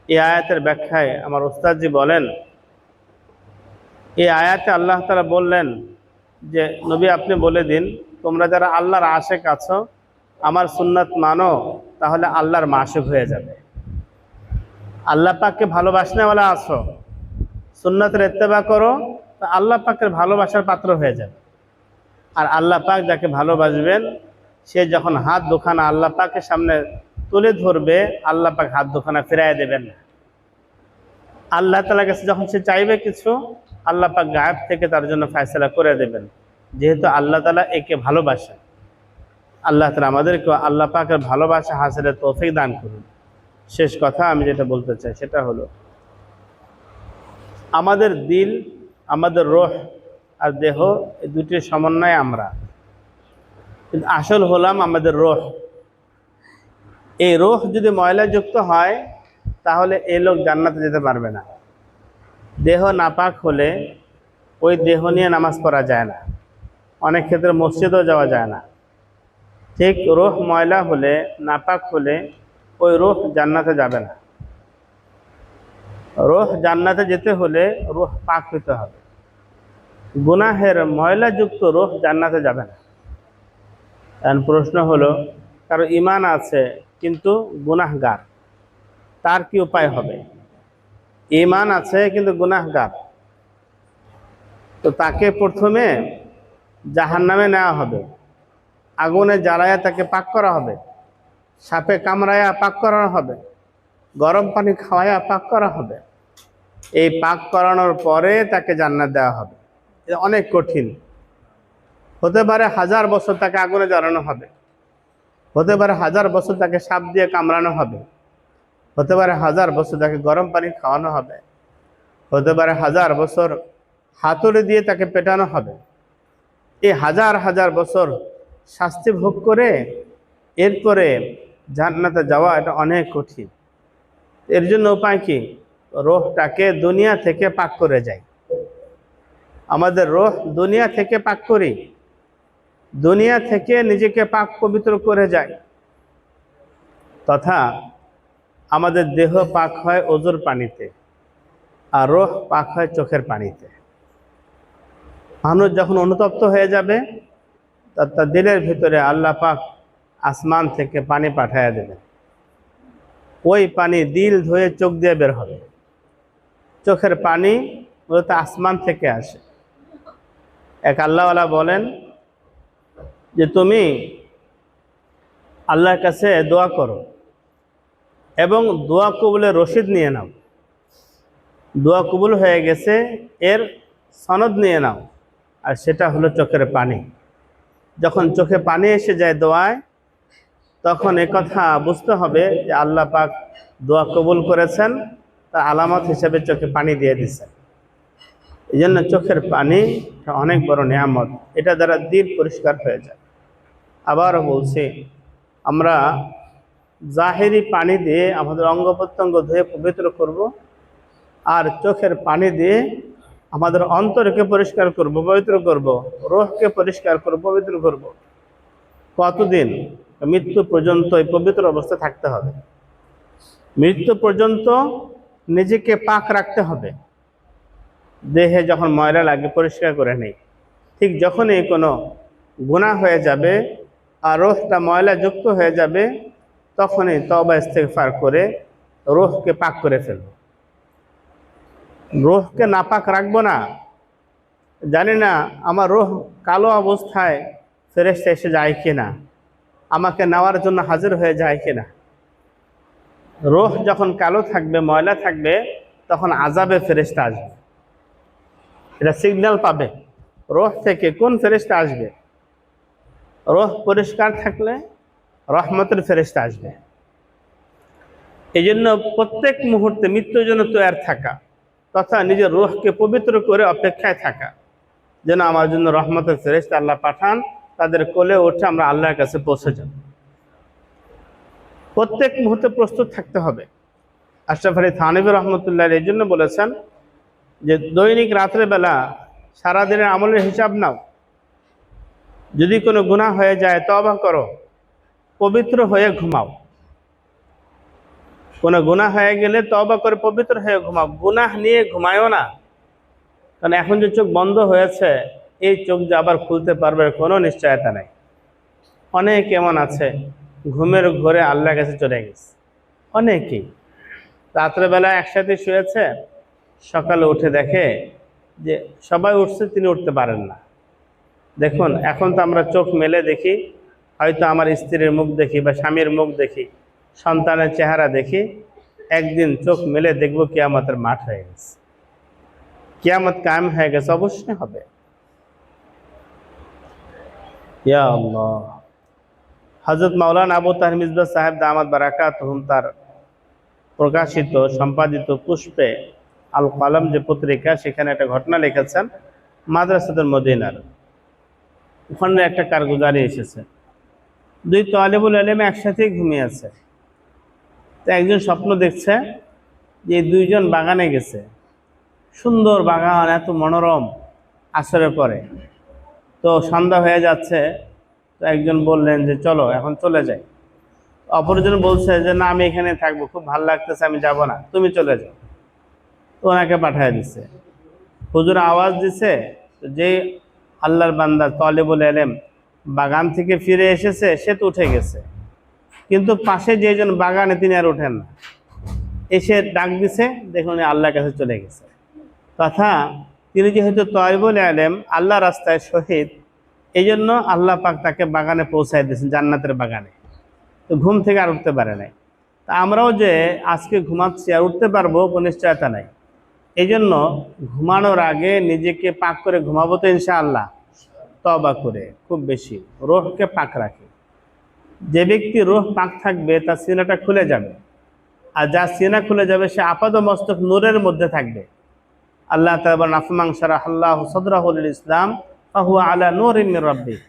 এই আয়াতের ব্যাখ্যায় আমার উস্তাদজি বলেন, এই আয়াতে আল্লাহ তাআলা বললেন যে নবী আপনি বলে দিন, তোমরা যারা আল্লাহর আশিক আছো, আমার সুন্নাত মানো, তাহলে আল্লাহর মাশিক হয়ে যাবে। আল্লাহ পাককে ভালোবাসনেওয়ালা আছো, সুন্নাতের ইত্তেবা করো, তা আল্লাহ পাকের ভালোবাসার পাত্র হয়ে যাবে। আর আল্লাহ পাক যাকে ভালোবাসবেন, সে যখন হাত দুখানা আল্লাহ পাকের সামনে তুলে ধরবে, আল্লাহ পাক হাত দুখানা ফিরাইয়া দেবেন না। আল্লাহ তাআলার কাছে যখন সে চাইবে কিছু, আল্লাহ পাক গায়েব থেকে তার জন্য ফয়সালা করে দেবেন, যেহেতু আল্লাহ তাআলা একে ভালোবাসেন। আল্লাহ তাআলা আমাদেরকে আল্লাহ পাকের ভালোবাসা হাসিলের তৌফিক দান করুন। শেষ কথা আমি যেটা বলতে চাই সেটা হলো, আমাদের দিল, আমাদের রূহ আর দেহ, এই দুটির সমন্বয়ে আমরা, কিন্তু আসল হলাম আমাদের রূহ। এই রূহ যদি ময়লাযুক্ত হয়, তাহলে এই লোক জান্নাতে যেতে পারবে না। দেহ নাপাক হলে ওই দেহ নিয়ে নামাজ পড়া যায় না, অনেক ক্ষেত্রে মসজিদেও যাওয়া যায় না। ঠিক রূহ ময়লা হলে, নাপাক হলে ওই রূহ জান্নাতে যাবে না। রূহ জান্নাতে যেতে হলে রূহ পাক হতে হবে। গুনাহের ময়লাযুক্ত রূহ জান্নাতে যাবে না। এখন প্রশ্ন হলো, কারো ঈমান আছে কিন্তু গুনাহগার, তার কি উপায় হবে? ঈমান আছে কিন্তু গুনাহগার, তো তাকে প্রথমে জাহান্নামে নেওয়া হবে, আগুনে জ্বালায়া তাকে পাক করা হবে, সাপে কামড়ায়া পাক করা হবে, গরম পানি খাওয়ায়া পাক করা হবে। এই পাক করানোর পরে তাকে জান্নাত দেওয়া হবে। এটা অনেক কঠিন। হতে পারে 1000 বছর তাকে আগুনে জ্বালানো হবে, হতে পারে 1000 বছর তাকে সাপ দিয়ে কামড়ানো হবে, হতে পারে 1000 বছর তাকে গরম পানি খাওয়ানো হবে, হতে পারে 1000 বছর হাতুড়ি দিয়ে তাকে পেটানো হবে। এই 1000 বছর শাস্তি ভোগ করে এরপরে জান্নাতে যাওয়া এটা অনেক কঠিন। এর জন্য উপায় কি? রূহটাকে দুনিয়া থেকে পাক করে যায়। আমাদের রূহ দুনিয়া থেকে পাক করি, দুনিয়া থেকে নিজেকে পাক পবিত্র করে যায়। তথা আমাদের দেহ পাক হয় ওজুর পানিতে, আর রূহ পাক হয় চোখের পানিতে। মানুষ যখন অনুতপ্ত হয়ে যাবে, তার দিলের ভিতরে আল্লাহ পাক আসমান থেকে পানি পাঠাইয়া দেবেন। ওই পানি দিল ধুয়ে চোখ দিয়ে বের হবে। চোখের পানি মূলত আসমান থেকে আসে। এক আল্লাহওয়ালা বলেন যে তুমি আল্লাহর কাছে দোয়া করো এবং দোয়া কবুলের রসিদ নিয়ে নাও। দোয়া কবুল হয়ে গেছে এর সনদ নিয়ে নাও, আর সেটা হলো চোখের পানি। যখন চোখে পানি এসে যায় দোয়ায়, তখন কথা বুঝতে হবে যে আল্লাহ পাক দোয়া কবুল করেছেন, তার আলামত হিসেবে চোখে পানি দিয়ে দিচ্ছেন। এই জন্য চোখের পানি অনেক বড় নিয়ামত, এটা দ্বারা দিল পরিষ্কার হয়ে যায়। আবারও বলছি, আমরা জাহেরি পানি দিয়ে আমাদের অঙ্গ প্রত্যঙ্গ ধুয়ে পবিত্র করব, আর চোখের পানি দিয়ে আমাদের অন্তরকে পরিষ্কার করব, পবিত্র করব, রূহকে পরিষ্কার করব, পবিত্র করব। কতদিন? মৃত্যু পর্যন্ত এই পবিত্র অবস্থা থাকতে হবে। মৃত্যু পর্যন্ত নিজেকে পাক রাখতে হবে। দেহে যখন ময়লা লাগে পরিষ্কার করে নেই, ঠিক যখনই কোনো গুনাহ হয়ে যাবে আর রূহটা ময়লা যুক্ত হয়ে যাবে, তখনই তওবা ইস্তেগফার করে রূহকে পাক করে ফেলব। রূহকে নাপাক রাখবো না। জানি না আমার রূহ কালো অবস্থায় ফেরেশতা এসে যায় কিনা, আমাকে নেওয়ার জন্য হাজির হয়ে যায় কিনা। রূহ যখন কালো থাকবে, ময়লা থাকবে, তখন আযাবে ফেরেশতা আসবে। এটা সিগন্যাল পাবে রূহ থেকে কোন ফেরেশতা আসবে। রূহ পরিষ্কার থাকলে রহমতের ফেরেশতা আসবে। এই জন্য প্রত্যেক মুহূর্তে মৃত্যুর জন্য তৈয়ার থাকা, তথা নিজের রূহকে পবিত্র করে অপেক্ষায় থাকা, যেন আমার জন্য রহমতের ফেরেশতা আল্লাহ পাঠান, তাদের কোলে উঠে আমরা আল্লাহর কাছে পৌঁছে যাব। প্রত্যেক মুহূর্তে প্রস্তুত থাকতে হবে। আশরাফ আলী থানভী রহমতুল্লাহ এই জন্য বলেছেন যে দৈনিক রাত্রেবেলা সারাদিনের আমলের হিসাব নাও, যদি কোনো গুনাহ হয়ে যায় তওবা করো, পবিত্র হয়ে ঘুমাও। কোনো গুনাহ হয়ে গেলে তওবা করে পবিত্র হয়ে ঘুমাও, গুনাহ নিয়ে ঘুমায়ও না। কারণ এখন যে চোখ বন্ধ হয়েছে, এই চোখ যে আবার খুলতে পারবে কোনো নিশ্চয়তা নেই। অনেক এমন আছে ঘুমের ঘোরে আল্লাহর কাছে চলে গেছে। অনেকেই রাত্রেবেলা একসাথে শুয়েছে, সকালে উঠে দেখে যে সবাই উঠছে, তিনি উঠতে পারেন না। দেখুন, এখন তো আমরা চোখ মেলে দেখি, হয়তো আমার স্ত্রীর মুখ দেখি বা স্বামীর মুখ দেখি, সন্তানের চেহারা দেখি। একদিন চোখ মেলে দেখবো কিয়ামতের মাঠ হয়ে গেছে, কিয়ামত কায়েম হয়ে গেছে, অবশ্যই হবে। ইয়া আল্লাহ। হযরত মাওলানা আবু তাহের মিসবাহ সাহেব দামাত বারাকাতুহুম তার প্রকাশিত সম্পাদিত পুষ্পে আল কলম যে পত্রিকা, সেখানে একটা ঘটনা লিখেছেন মাদ্রাসাতুল মদিনার। ওখানে একটা কারগুজারি এসেছে, দুই তালেবুল ইলম একসাথেই ঘুমিয়ে আছে। তো একজন স্বপ্ন দেখছে যে দুইজন বাগানে গেছে, সুন্দর বাগান, এত মনোরম। আসরের পরে তো সন্ধ্যা হয়ে যাচ্ছে, তো একজন বললেন যে চলো এখন চলে যাই। অপরজন বলছে যে না, আমি এখানে থাকবো, খুব ভালো লাগতেছে, আমি যাব না, তুমি চলে যাও। তো ওনাকে পাঠিয়ে দিচ্ছে। হুজুর আওয়াজ দিছে, তো যে আল্লাহর বান্দা তালেবুল ইলম বাগান থেকে ফিরে এসেছে সে তো উঠে গেছে, কিন্তু পাশে যেজন বাগানে তিনি আর ওঠেন না। এসে ডাক দিছে, দেখুন উনি আল্লাহর কাছে চলে গেছে। তথা তিনি যেহেতু তালেবুল ইলম, আল্লাহ রাস্তায় শহীদ, এই জন্য আল্লাহ পাক তাকে বাগানে পৌঁছায় দিয়েছেন, জান্নাতের বাগানে। তো ঘুম থেকে আর উঠতে পারে নাই। তা আমরাও যে আজকে ঘুমাচ্ছি আর উঠতে পারবো কোনো নিশ্চয়তা নাই। এই জন্য ঘুমানোর আগে নিজেকে পাক করে ঘুমাবো তো ইনশাআল্লাহ, তওবা করে খুব বেশি রূহকে পাক রাখে। যে ব্যক্তি রূহ পাক থাকবে তার সিনাটা খুলে যাবে, আর যার সিনা খুলে যাবে সে আপাদ মস্তক নূরের মধ্যে থাকবে। আল্লাহ তাআলা বলেন, আফমান শারাহাল্লাহু সাদরাহু লিল ইসলাম ফাহুয়া আলা নূরিন মির রাব্বিহ।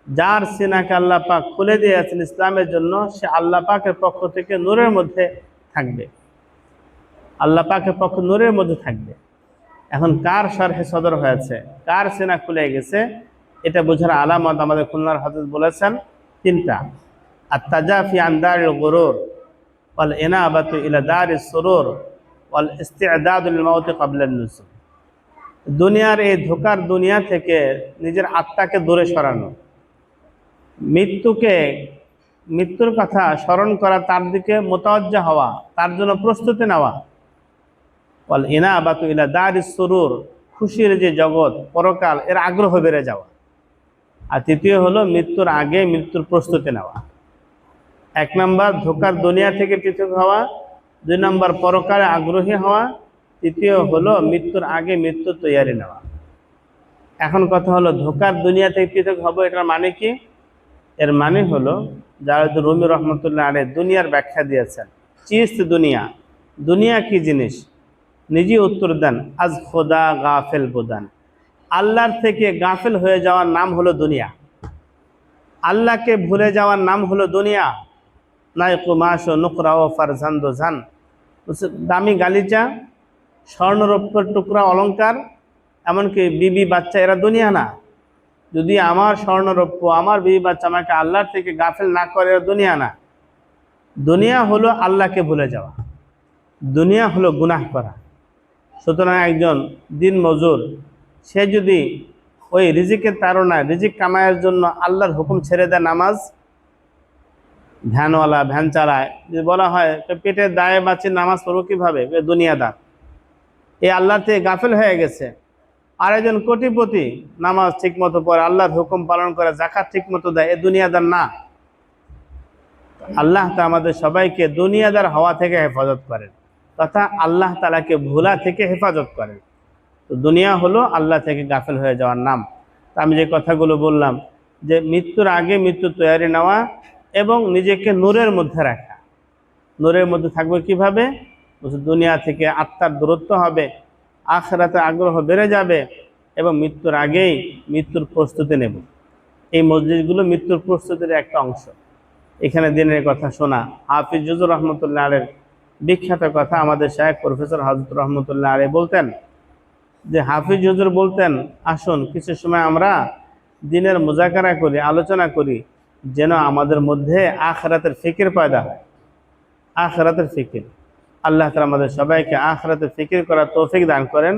যার সিনাকে আল্লাহ পাক খুলে দিয়েছেন ইসলামের জন্য, সে আল্লাহ পাকের পক্ষ থেকে নূরের মধ্যে থাকবে, আল্লাহ পাকের পক্ষ নূরের মধ্যে থাকবে। এখন কার শরহে সদর হয়েছে, কার সিনা খুলে গেছে, এটা বোঝার আলামত আমাদের খুলনার হাদিস বলেছেন তিনটা: আত-তাজাফি আন দারিল গুরুর, ওয়াল ইনাবাতু ইলা দারিস সুরুর, ওয়াল ইস্তি'দাদু লিল মাউতি ক্বাবলা আন-নুজুল। দুনিয়ার এই ধোকার দুনিয়া থেকে নিজের আত্মাকে দূরে সরানো, মৃত্যুর কথা স্মরণ করা, তার দিকে মোতাওয়াজ্জা হওয়া, তার জন্য প্রস্তুতি নেওয়া। ওয়াল ইনাবাতু ইলা দারিস সুরুর, খুশির যে জগৎ পরকাল, এর আগ্রহ বেড়ে যাওয়া। আর তৃতীয় হলো মৃত্যুর আগে মৃত্যুর প্রস্তুতি নেওয়া। এক নম্বর ধোকার দুনিয়া থেকে পৃথক হওয়া, দুই নম্বর পরকালে আগ্রহী হওয়া, তৃতীয় হলো মৃত্যুর আগে মৃত্যুর তৈয়ারি নেওয়া। এখন কথা হলো ধোকার দুনিয়া থেকে পৃথক হবো, এটার মানে কি? এর মানে হলো জালালউদ্দিন রুমি রহমতুল্লাহ আলাইহি দুনিয়ার ব্যাখ্যা দিয়েছেন। চিস্ত দুনিয়া, দুনিয়া কি জিনিস? নিজে উত্তর দেন, আজ খোদা গাফেল বুদান। আল্লাহর থেকে গাফেল হয়ে যাওয়ার নাম হলো দুনিয়া, আল্লাহকে ভুলে যাওয়ার নাম হলো দুনিয়া। নাই কুমাশ ও নুকরা ও ফারজান্দ জান, দামি গালিচা, স্বর্ণরৌপ্যের টুকরা অলংকার, এমনকি বিবি বাচ্চা, এরা দুনিয়া না। যদি আমার স্বর্ণরৌপ্য, আমার বিবি বাচ্চা আমাকে আল্লাহর থেকে গাফেল না করে, এরা দুনিয়া না। দুনিয়া হলো আল্লাহকে ভুলে যাওয়া, দুনিয়া হলো গুনাহ করা। সুতরাং একজন দিন মজুর, সে যদি ওই রিজিকের তাড়নায়, রিজিক কামাইয়ের জন্য আল্লাহর হুকুম ছেড়ে দেয়, নামাজ, ভ্যানওয়ালা ভ্যান চালায়, যদি বলা হয় পেটের দায়ে বাঁচি নামাজ পড়বো কীভাবে, দুনিয়াদার, এই আল্লাহর থেকে গাফেল হয়ে গেছে। আর একজন কোটিপতি, নামাজ ঠিক মতো পড়ে, আল্লাহর হুকুম পালন করে, যাকাত ঠিক মতো দেয়, এ দুনিয়াদার না। আল্লাহ তা আমাদের সবাইকে দুনিয়াদার হওয়া থেকে হেফাজত করেন, তথা আল্লাহ তাআলাকে ভোলা থেকে হেফাজত করেন। তো দুনিয়া হলো আল্লাহ থেকে গাফেল হয়ে যাওয়ার নাম। তা আমি যে কথাগুলো বললাম, যে মৃত্যুর আগে মৃত্যুর তৈয়ারি নেওয়া এবং নিজেকে নূরের মধ্যে রাখা। নূরের মধ্যে থাকবে কিভাবে? দুনিয়া থেকে আত্মার দূরত্ব হবে, আখিরাতে আগ্রহ বেড়ে যাবে, এবং মৃত্যুর আগেই মৃত্যুর প্রস্তুতি নেব। এই মজলিসগুলো মৃত্যুর প্রস্তুতির একটা অংশ। এখানে দিনের কথা শোনা, হাফিজ হুজুর রহমতুল্লাহ আলাইহির বিখ্যাত কথা আমাদের শায়েখ প্রফেসর হযরত রহমতুল্লাহ আলাইহি বলতেন, যে হাফিজ হুজুর বলতেন, আসুন কিছু সময় আমরা দিনের মুজাকারা করি, আলোচনা করি, যেন আমাদের মধ্যে আখিরাতের ফিকির পয়দা হয়। আখিরাতের ফিকির, আল্লাহ তাআলা আমাদের সবাইকে আখিরাতের ফিকির করার তৌফিক দান করেন।